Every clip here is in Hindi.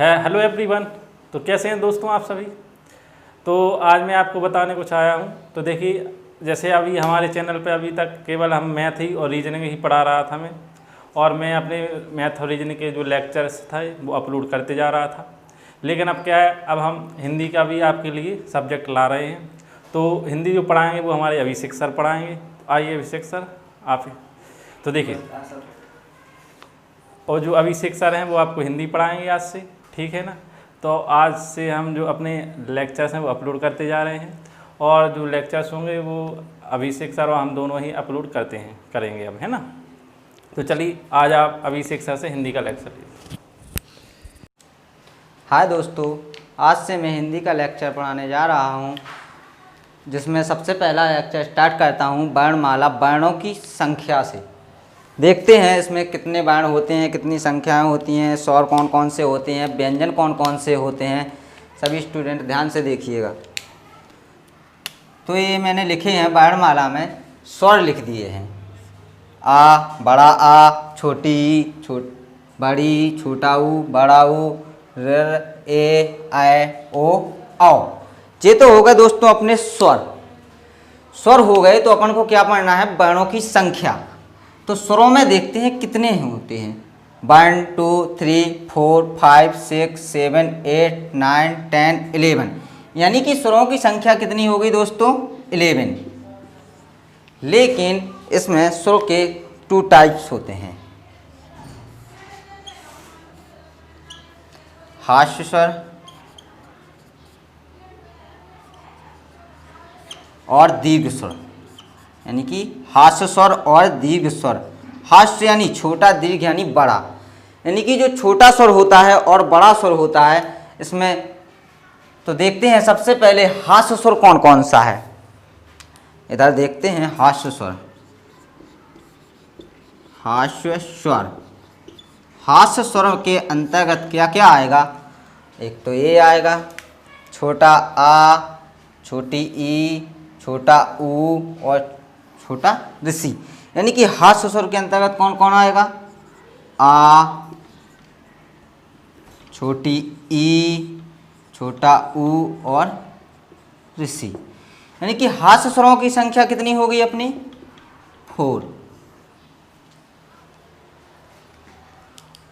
Hello everyone. तो कैसे हैं दोस्तों आप सभी। तो आज मैं आपको बताने कुछ आया हूं। तो देखिए, जैसे अभी हमारे चैनल पे अभी तक केवल हम मैथ ही और रीजनिंग ही पढ़ा रहा था मैं अपने मैथ और रीजनिंग के जो लेक्चर्स थे वो अपलोड करते जा रहा था। लेकिन अब क्या है, अब हम हिंदी का भी आपके लिए सब्जेक्ट ला रहे हैं। तो हिंदी जो पढ़ाएँगे वो हमारे अभिषेक सर पढ़ाएँगे। तो आइए अभिषेक सर आप। तो देखिए, और जो अभिषेक सर हैं वो आपको हिंदी पढ़ाएंगे आज से, ठीक है ना। तो आज से हम जो अपने लेक्चर्स हैं वो अपलोड करते जा रहे हैं, और जो लेक्चर्स होंगे वो अभिषेक सर और हम दोनों ही अपलोड करेंगे अब, है ना। तो चलिए आज आप अभिषेक सर से हिंदी का लेक्चर लीजिए। हाय दोस्तों, आज से मैं हिंदी का लेक्चर पढ़ाने जा रहा हूँ, जिसमें सबसे पहला लेक्चर स्टार्ट करता हूँ वर्णमाला वर्णों की संख्या से। देखते हैं इसमें कितने वर्ण होते हैं, कितनी संख्याएं होती हैं, स्वर कौन कौन से होते हैं, व्यंजन कौन कौन से होते हैं। सभी स्टूडेंट ध्यान से देखिएगा। तो ये मैंने लिखे हैं वर्णमाला में, स्वर लिख दिए हैं। आ, बड़ा आ, छोटी ई, बड़ी, छोटा ऊ, बड़ा ऊ, र, ए, ओ, औ। ये तो हो गए दोस्तों अपने स्वर हो गए। तो अपन को क्या पढ़ना है, वर्णों की संख्या। तो स्वरों में देखते हैं कितने होते हैं। 1 2 3 4 5 6 7 8 9 10 11, यानी कि स्वरों की संख्या कितनी होगी दोस्तों, 11। लेकिन इसमें स्वर के 2 टाइप्स होते हैं, हास्य स्वर और दीर्घ स्वर, यानी कि हास्य स्वर और दीर्घ स्वर। हास्य यानी छोटा, दीर्घ यानी बड़ा। यानी कि जो छोटा स्वर होता है और बड़ा स्वर होता है इसमें। तो देखते हैं सबसे पहले हास्य स्वर कौन कौन सा है। इधर देखते हैं हास्य स्वर। हास्य स्वर, हास्य स्वर के अंतर्गत क्या क्या आएगा। एक तो ये आएगा, छोटा आ, छोटी ई, छोटा ऊ और छोटा ऋषि। यानी कि हास्य स्वर के अंतर्गत कौन कौन आएगा, आ, छोटी ई, छोटा ऊ और ऋषि। यानी कि हास्य स्वरों की संख्या कितनी होगी अपनी, 4।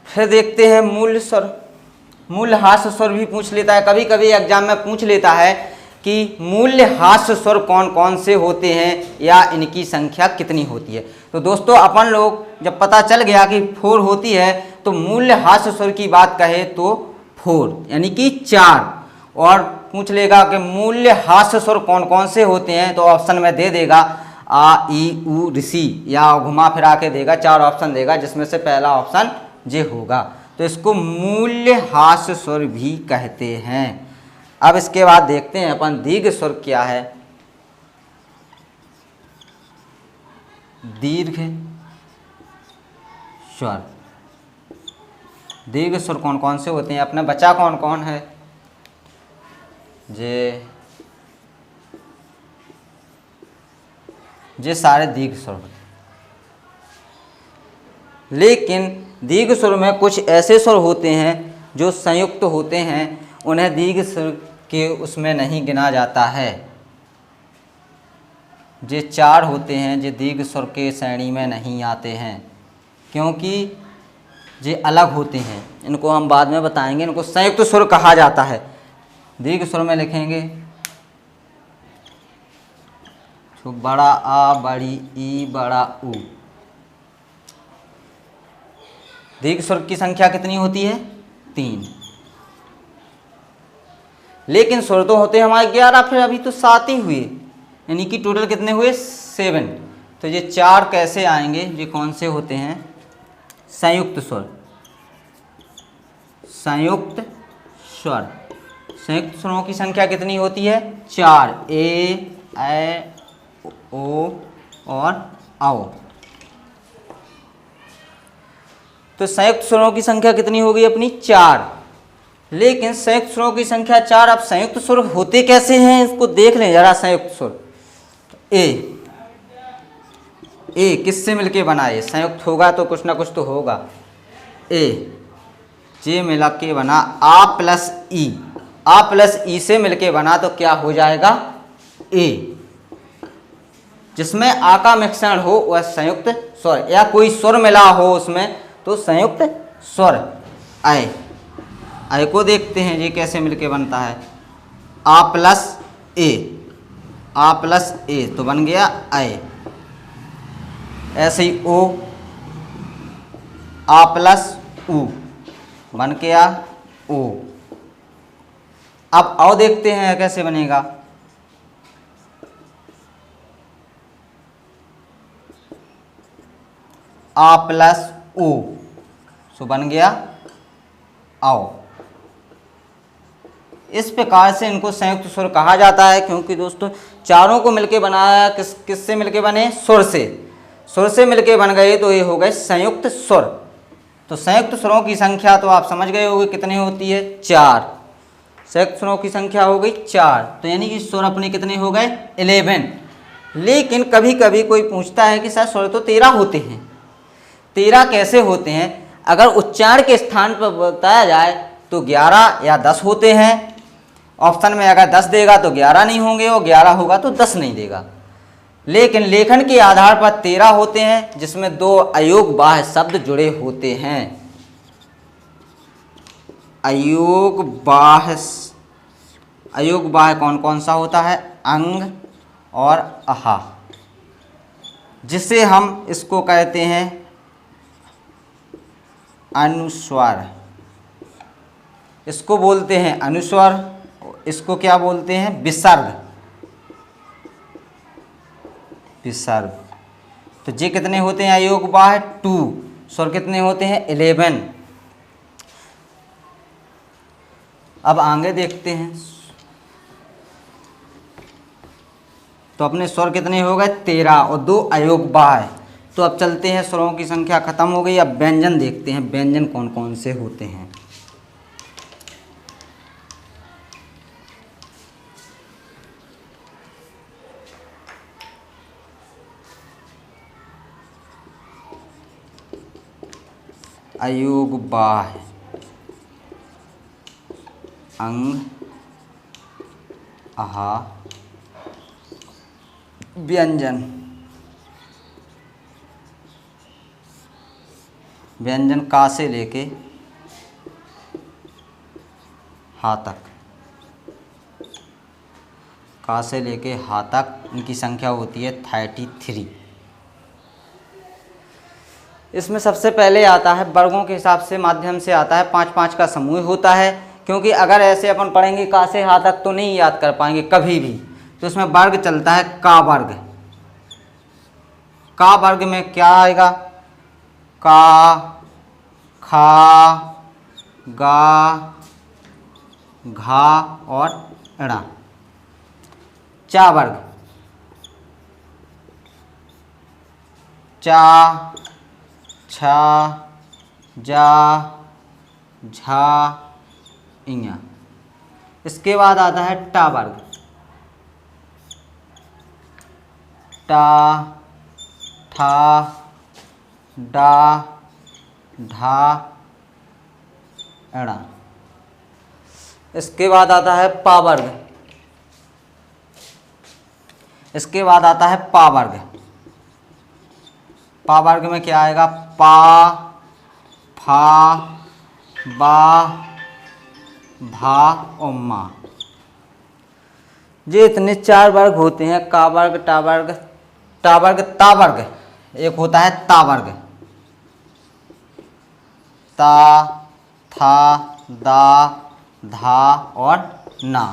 फिर देखते हैं मूल स्वर। मूल हास्य स्वर भी पूछ लेता है, कभी कभी एग्जाम में पूछ लेता है कि मूल्य हास्य स्वर कौन कौन से होते हैं या इनकी संख्या कितनी होती है। तो दोस्तों अपन लोग जब पता चल गया कि 4 होती है, तो मूल्य हास्य स्वर की बात कहे तो 4 यानी कि 4। और पूछ लेगा कि मूल्य हास्य स्वर कौन कौन से होते हैं, तो ऑप्शन में दे देगा आ, ई, ऊ, ऋषि, या घुमा फिरा के देगा, 4 ऑप्शन देगा, जिसमें से पहला ऑप्शन जे होगा। तो इसको मूल्य हास्य स्वर भी कहते हैं। अब इसके बाद देखते हैं अपन दीर्घ स्वर क्या है। दीर्घ स्वर, दीर्घ स्वर कौन कौन से होते हैं, अपने बचा कौन कौन है, जे सारे दीर्घ स्वर होते हैं। लेकिन दीर्घ स्वर में कुछ ऐसे स्वर होते हैं जो संयुक्त होते हैं, उन्हें दीर्घ स्वर के उसमें नहीं गिना जाता है। जे 4 होते हैं जे दीर्घ स्वर के श्रेणी में नहीं आते हैं, क्योंकि जे अलग होते हैं। इनको हम बाद में बताएंगे, इनको संयुक्त स्वर कहा जाता है। दीर्घ स्वर में लिखेंगे तो बड़ा आ, बड़ी ई, बड़ा ऊ। दीर्घ स्वर की संख्या कितनी होती है, 3। लेकिन स्वर तो होते हैं हमारे 11, फिर अभी तो 7 ही हुए, यानी कि टोटल कितने हुए, 7। तो ये 4 कैसे आएंगे, ये कौन से होते हैं, संयुक्त स्वर। संयुक्त स्वर, संयुक्त स्वरों की संख्या कितनी होती है, 4। ए, ओ और औ। तो संयुक्त स्वरों की संख्या कितनी होगी अपनी, 4। लेकिन संयुक्त स्वरों की संख्या 4, अब संयुक्त स्वर होते कैसे हैं इसको देख लें जरा। संयुक्त स्वर ए किससे मिलके बना है, संयुक्त होगा तो कुछ ना कुछ तो होगा। ए जे मिला के बना आ प्लस ई, आ प्लस ई से मिलके बना तो क्या हो जाएगा ए। जिसमें आ का मिश्रण हो वह संयुक्त स्वर, या कोई स्वर मिला हो उसमें तो संयुक्त स्वर आए। आय को देखते हैं ये कैसे मिलके बनता है, आ प्लस ए, आ प्लस ए तो बन गया आय। ऐसे ही ओ, आ प्लस उ बन गया ओ। अब आओ देखते हैं कैसे बनेगा, आ प्लस ओ सो बन गया आओ। इस प्रकार से इनको संयुक्त स्वर कहा जाता है, क्योंकि दोस्तों चारों को मिलके बनाया किससे मिलके बने, सुर से, सुर से मिलके बन गए तो ये हो गए संयुक्त स्वर। तो संयुक्त स्वरों की संख्या तो आप समझ गए होंगे कितनी होती है, 4। संयुक्त स्वरों की संख्या हो गई 4, तो यानी कि स्वर अपने कितने हो गए 11। लेकिन कभी कभी कोई पूछता है कि सर स्वर तो 13 होते हैं, 13 कैसे होते हैं। अगर उच्चारण के स्थान पर बताया जाए तो 11 या 10 होते हैं। ऑप्शन में अगर 10 देगा तो 11 नहीं होंगे, और 11 होगा तो 10 नहीं देगा। लेकिन लेखन के आधार पर 13 होते हैं, जिसमें 2 अयोग बाह्य शब्द जुड़े होते हैं। अयोग बाह्य कौन कौन सा होता है, अंग और अहा, जिसे हम इसको कहते हैं अनुस्वार। इसको बोलते हैं अनुस्वार, इसको क्या बोलते हैं, विसर्ग। विसर्ग। तो ये कितने होते हैं अयोग बाह्य 2, स्वर कितने होते हैं 11। अब आगे देखते हैं, तो अपने स्वर कितने हो गए 13 और 2 अयोग बाह्य। तो अब चलते हैं, स्वरों की संख्या खत्म हो गई। अब व्यंजन देखते हैं, व्यंजन कौन कौन से होते हैं। अयोग बाह्य, अंग, आहा, व्यंजन। व्यंजन का से लेके हा तक, का से लेके हा तक इनकी संख्या होती है 33। इसमें सबसे पहले आता है वर्गों के हिसाब से, माध्यम से आता है, 5-5 का समूह होता है। क्योंकि अगर ऐसे अपन पढ़ेंगे का से हा तक तो नहीं याद कर पाएंगे कभी भी, तो इसमें वर्ग चलता है का वर्ग। का वर्ग में क्या आएगा, का, खा, गा, घा और ड़ा। चा वर्ग, चा, छा, जा, झा, इया। इसके बाद आता है टा वर्ग, टा, ठा, डा, ढा, एड़ा। इसके बाद आता है पा वर्ग, इसके बाद आता है पा वर्ग। पा वर्ग में क्या आएगा, पा, फा, बा, भा और मा। ये इतने 4 वर्ग होते हैं, का वर्ग, टा वर्ग, टा वर्ग, ता वर्ग। एक होता है ता वर्ग, ता, था, दा, धा और ना।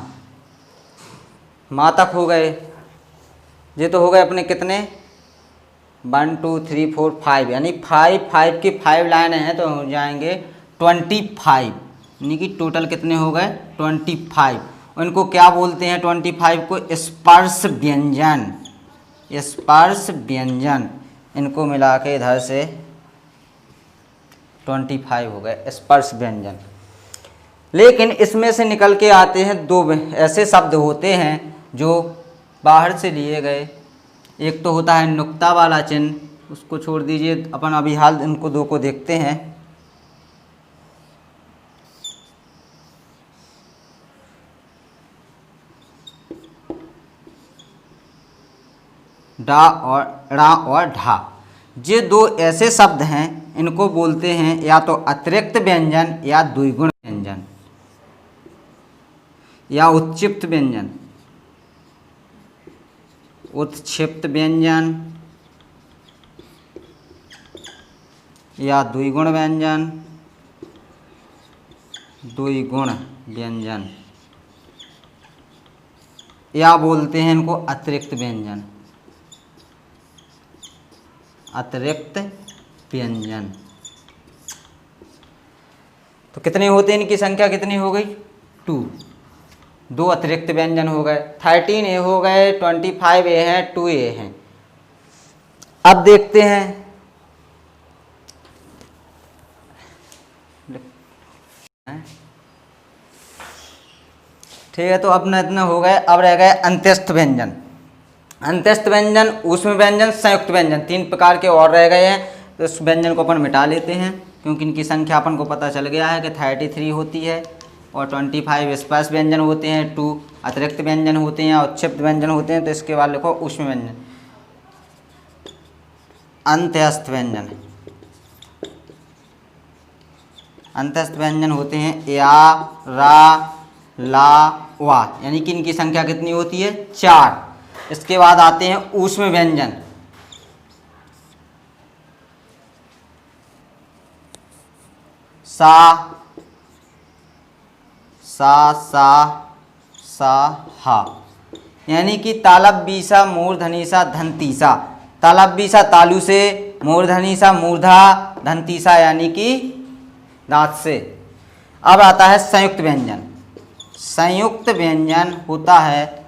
मा तक हो गए। ये तो हो गए अपने कितने 1 2 3 4 5, यानी 5 की 5 लाइनें हैं तो हो जाएंगे 25, यानी कि टोटल कितने हो गए 25। इनको क्या बोलते हैं 25 को, स्पर्श व्यंजन। स्पर्श व्यंजन, इनको मिला के इधर से 25 हो गए स्पर्श व्यंजन। लेकिन इसमें से निकल के आते हैं 2 ऐसे शब्द होते हैं जो बाहर से लिए गए। एक तो होता है नुक्ता वाला चिन्ह, उसको छोड़ दीजिए, अपन अभी हाल इनको 2 को देखते हैं। डा और ड़ा और ढा। ये दो ऐसे शब्द हैं, इनको बोलते हैं या तो अतिरिक्त व्यंजन या द्विगुण व्यंजन या उत्क्षिप्त व्यंजन। उत्क्षिप्त व्यंजन या द्विगुण व्यंजन, द्विगुण व्यंजन या बोलते हैं इनको अतिरिक्त व्यंजन, अतिरिक्त व्यंजन। तो कितने होते हैं, इनकी संख्या कितनी हो गई? 2। 2 अतिरिक्त व्यंजन हो गए, 13A हो गए, 25A हैं, 2A हैं। अब देखते हैं, ठीक है। तो अपना इतना हो गए। अब रह गए अंत्यस्थ व्यंजन। अंत्यस्थ व्यंजन, ऊष्म व्यंजन, संयुक्त व्यंजन, 3 प्रकार के और रह गए हैं। तो इस व्यंजन को अपन मिटा लेते हैं, क्योंकि इनकी संख्या अपन को पता चल गया है कि 33 होती है और 25 स्पर्श व्यंजन होते हैं, 2 अतिरिक्त व्यंजन होते हैं और उत्क्षिप्त व्यंजन होते हैं। तो इसके बाद लिखो ऊष्म व्यंजन, अंत्यस्थ व्यंजन। अंत्यस्थ व्यंजन होते हैं या, रा, ला, वा, यानी कि इनकी संख्या कितनी होती है? 4। इसके बाद आते हैं ऊष्म व्यंजन। सा, हा, यानी कि तालब बीसा, मूर्धनीसा, धनतीसा। तालब बीसा तालु से, मूर्धनीसा मूर्धा, धनतीसा यानी कि दांत से। अब आता है संयुक्त व्यंजन। संयुक्त व्यंजन होता है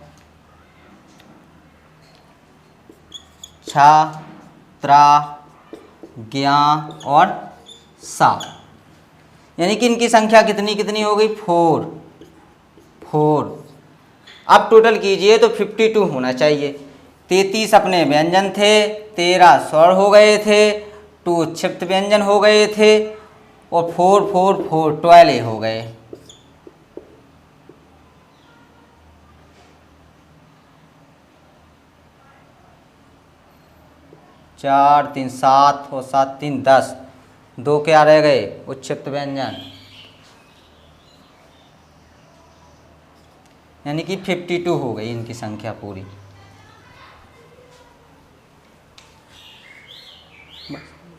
छ, त्रा, ज्ञा और सा, यानी कि इनकी संख्या कितनी कितनी हो गई? 4। अब टोटल कीजिए तो 52 होना चाहिए। 33 अपने व्यंजन थे, 13 स्वर हो गए थे, 2 क्षिप्त व्यंजन हो गए थे और 4 4 4 12 हो गए। 4 3 7 और 7 3 10। 2 क्या रह गए? उत्क्षिप्त व्यंजन, यानी कि 52 हो गई इनकी संख्या पूरी।